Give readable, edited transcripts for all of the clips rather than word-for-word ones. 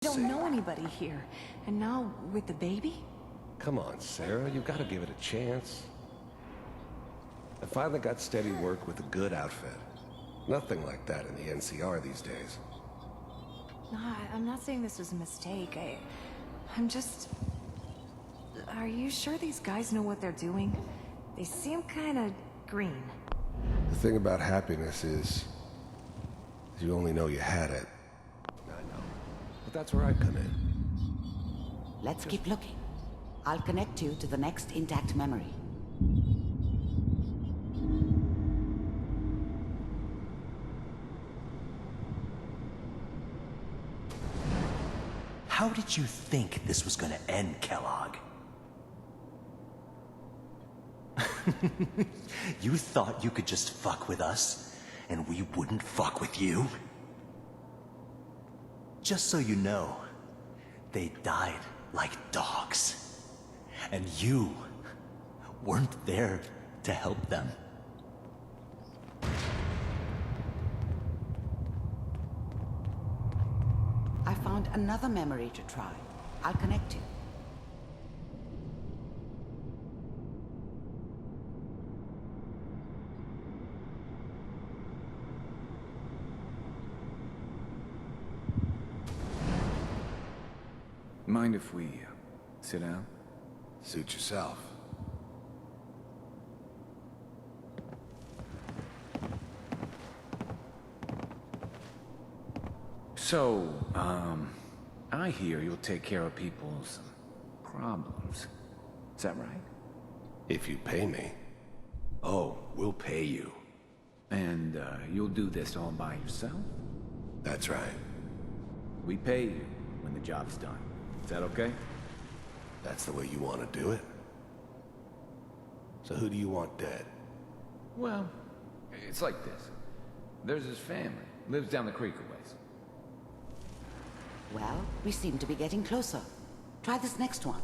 Don't know anybody here. And now, with the baby? Come on, Sarah, you gotta give it a chance. I finally got steady work with a good outfit. Nothing like that in the NCR these days. No, I'm not saying this was a mistake. I'm just... Are you sure these guys know what they're doing? They seem kinda green. The thing about happiness is you only know you had it. I know. But that's where I come in. Let's keep looking. I'll connect you to the next intact memory. How did you think this was gonna end, Kellogg? You thought you could just fuck with us, and we wouldn't fuck with you? Just so you know, they died like dogs. And you weren't there to help them. I found another memory to try. I'll connect you. Mind if we sit down? Suit yourself. So, I hear you'll take care of people's problems. Is that right? If you pay me. Oh, we'll pay you. And, you'll do this all by yourself? That's right. We pay you when the job's done. Is that okay? That's the way you want to do it? So who do you want dead? Well, it's like this. There's his family. Lives down the creek a ways. Well, we seem to be getting closer. Try this next one.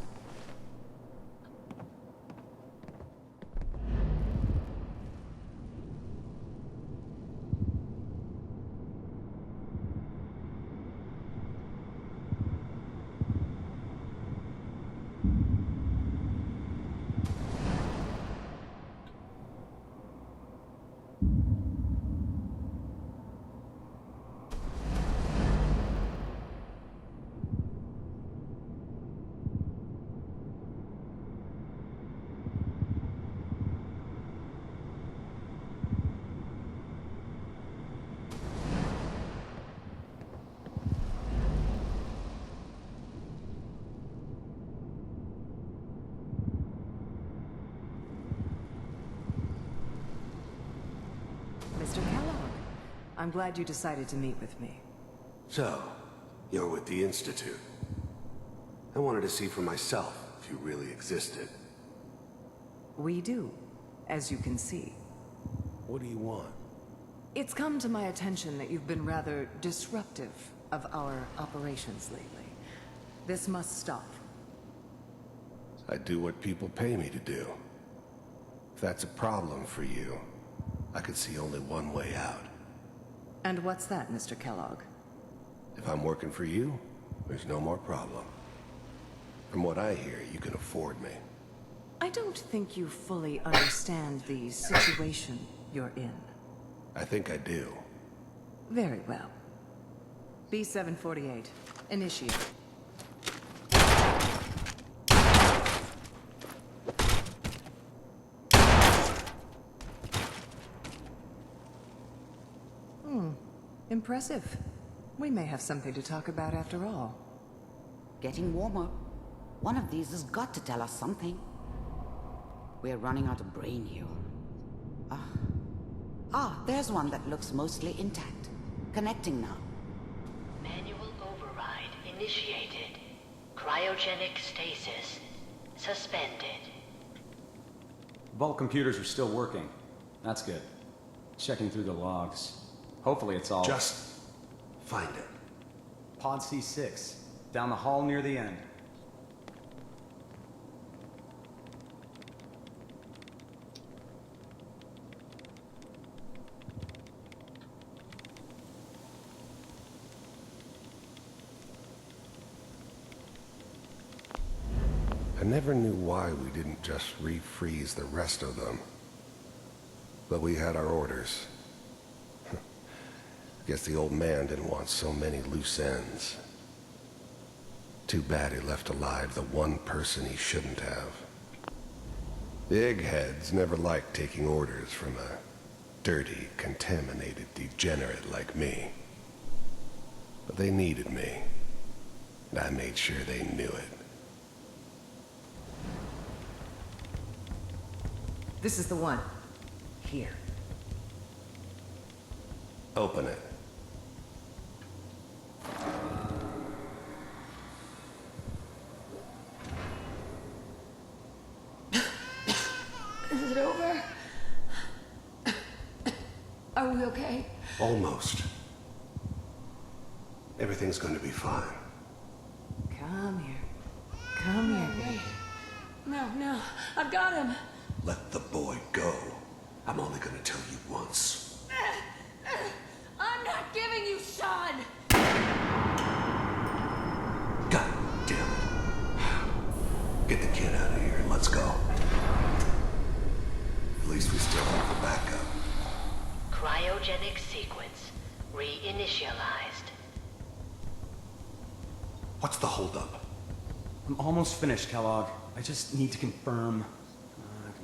Mr. Kellogg, I'm glad you decided to meet with me. So, you're with the Institute. I wanted to see for myself if you really existed. We do, as you can see. What do you want? It's come to my attention that you've been rather disruptive of our operations lately. This must stop. I do what people pay me to do. If that's a problem for you, I could see only one way out. And what's that, Mr. Kellogg? If I'm working for you, there's no more problem. From what I hear, you can afford me. I don't think you fully understand the situation you're in. I think I do. Very well. B-748, initiate. Impressive. We may have something to talk about after all. Getting warmer. One of these has got to tell us something. We're running out of brain here. There's one that looks mostly intact. Connecting now. Manual override initiated. Cryogenic stasis suspended. Vault computers are still working. That's good. Checking through the logs. Hopefully it's all... Just find it. Pod C6. Down the hall near the end. I never knew why we didn't just refreeze the rest of them. But we had our orders. Guess the old man didn't want so many loose ends. Too bad he left alive the one person he shouldn't have. The eggheads never liked taking orders from a dirty, contaminated degenerate like me. But they needed me, and I made sure they knew it. This is the one. Here. Open it. Is it over? Are we okay? Almost. Everything's going to be fine. Come here. Come here, baby. No, I've got him. Let the boy go. I'm only going to tell you once. I'm not giving you Sean. God damn it. Get the kid out of here and let's go. At least we still have the backup. Cryogenic sequence reinitialized. What's the holdup? I'm almost finished, Kellogg. I just need to confirm.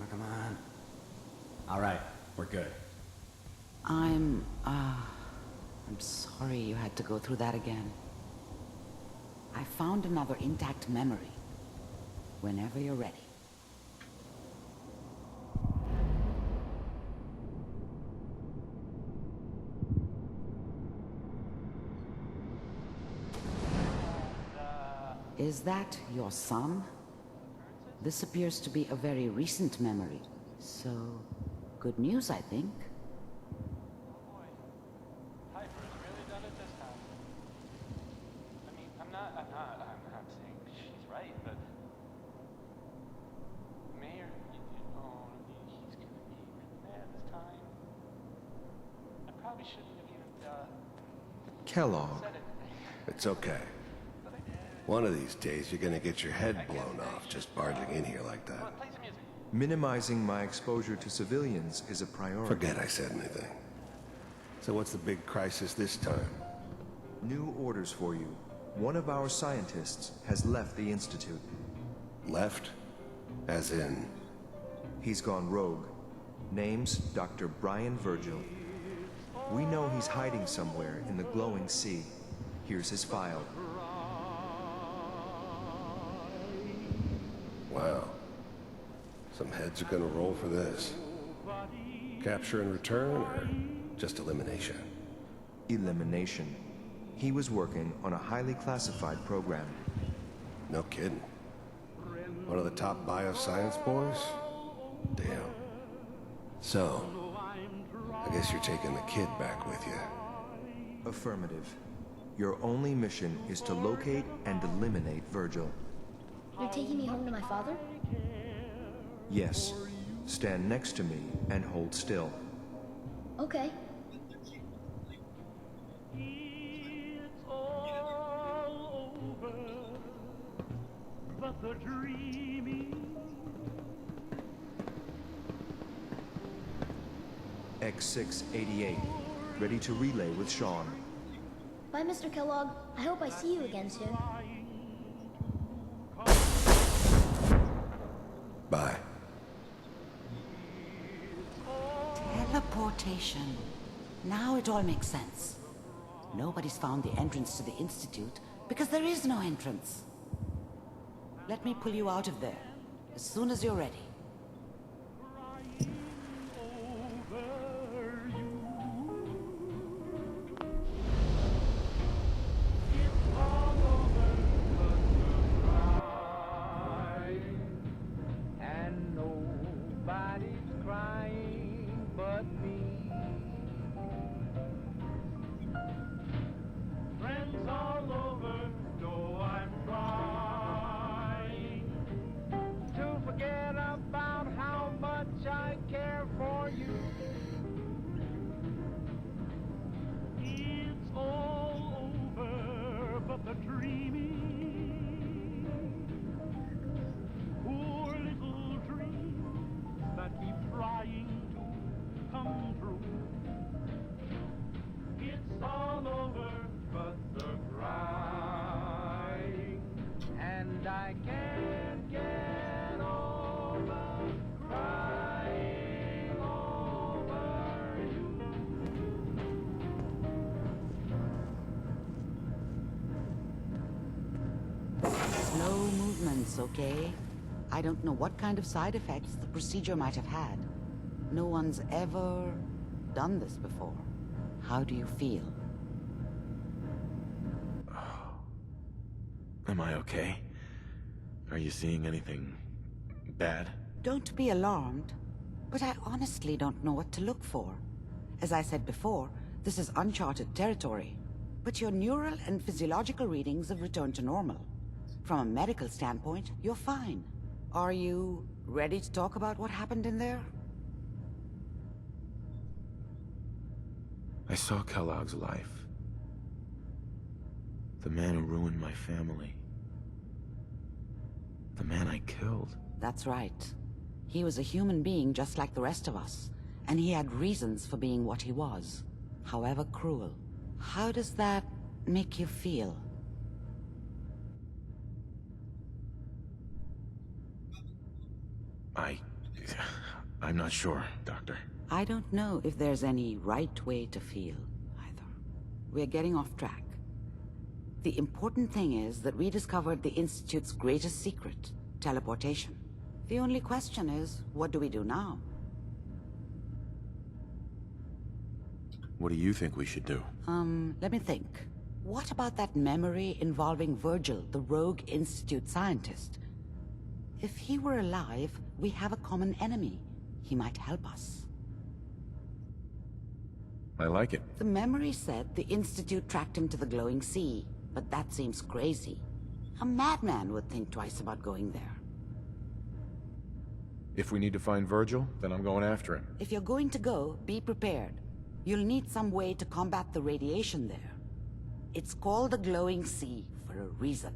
Come on. All right, we're good. I'm sorry you had to go through that again. I found another intact memory. Whenever you're ready. Is that your son? This appears to be a very recent memory. So, good news, I think. Piper's really done it this time. I mean, I'm not saying she's right, but Mayor, he's gonna be really mad this time. I probably shouldn't have even, Kellogg. said it. It's okay. One of these days, you're gonna get your head blown off just barging in here like that. Play some music. Minimizing my exposure to civilians is a priority. Forget I said anything. So what's the big crisis this time? New orders for you. One of our scientists has left the Institute. Left? As in? He's gone rogue. Name's Dr. Brian Virgil. We know he's hiding somewhere in the glowing sea. Here's his file. Wow. Some heads are gonna roll for this. Capture and return, or just elimination? Elimination. He was working on a highly classified program. No kidding. One of the top bioscience boys? Damn. So, I guess you're taking the kid back with you. Affirmative. Your only mission is to locate and eliminate Virgil. You're taking me home to my father? Yes. Stand next to me and hold still. Okay. It's all over, but the dreaming. X688. Ready to relay with Sean. Bye, Mr. Kellogg. I hope I see you again soon. Bye. Teleportation. Now it all makes sense. Nobody's found the entrance to the Institute because there is no entrance. Let me pull you out of there as soon as you're ready. And nobody's crying but me. Friends all over know I'm trying to forget about and I can't get over crying over you. Slow movements, okay? I don't know what kind of side effects the procedure might have had. No one's ever done this before. How do you feel? Am I okay? Are you seeing anything bad? Don't be alarmed, but I honestly don't know what to look for. As I said before, this is uncharted territory. But your neural and physiological readings have returned to normal. From a medical standpoint, you're fine. Are you ready to talk about what happened in there? I saw Kellogg's life. The man who ruined my family. The man I killed. That's right. He was a human being just like the rest of us, and he had reasons for being what he was, however cruel. How does that make you feel? I'm not sure, Doctor. I don't know if there's any right way to feel, either. We're getting off track. The important thing is that we discovered the Institute's greatest secret, teleportation. The only question is, what do we do now? What do you think we should do? Let me think. What about that memory involving Virgil, the rogue Institute scientist? If he were alive, we have a common enemy. He might help us. I like it. The memory said the Institute tracked him to the glowing sea, but that seems crazy. A madman would think twice about going there. If we need to find Virgil, then I'm going after him. If you're going to go, be prepared. You'll need some way to combat the radiation there. It's called the glowing sea for a reason.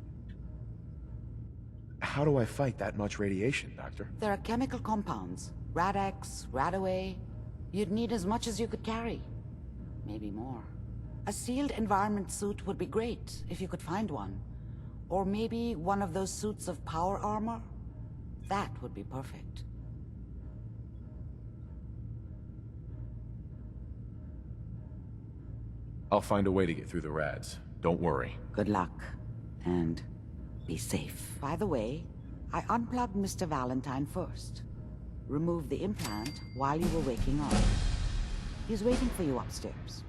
How do I fight that much radiation, Doctor? There are chemical compounds. Rad-X, Radaway. You'd need as much as you could carry. Maybe more. A sealed environment suit would be great, if you could find one. Or maybe one of those suits of power armor? That would be perfect. I'll find a way to get through the rads. Don't worry. Good luck. And be safe. By the way, I unplugged Mr. Valentine first. Removed the implant while you were waking up. He's waiting for you upstairs.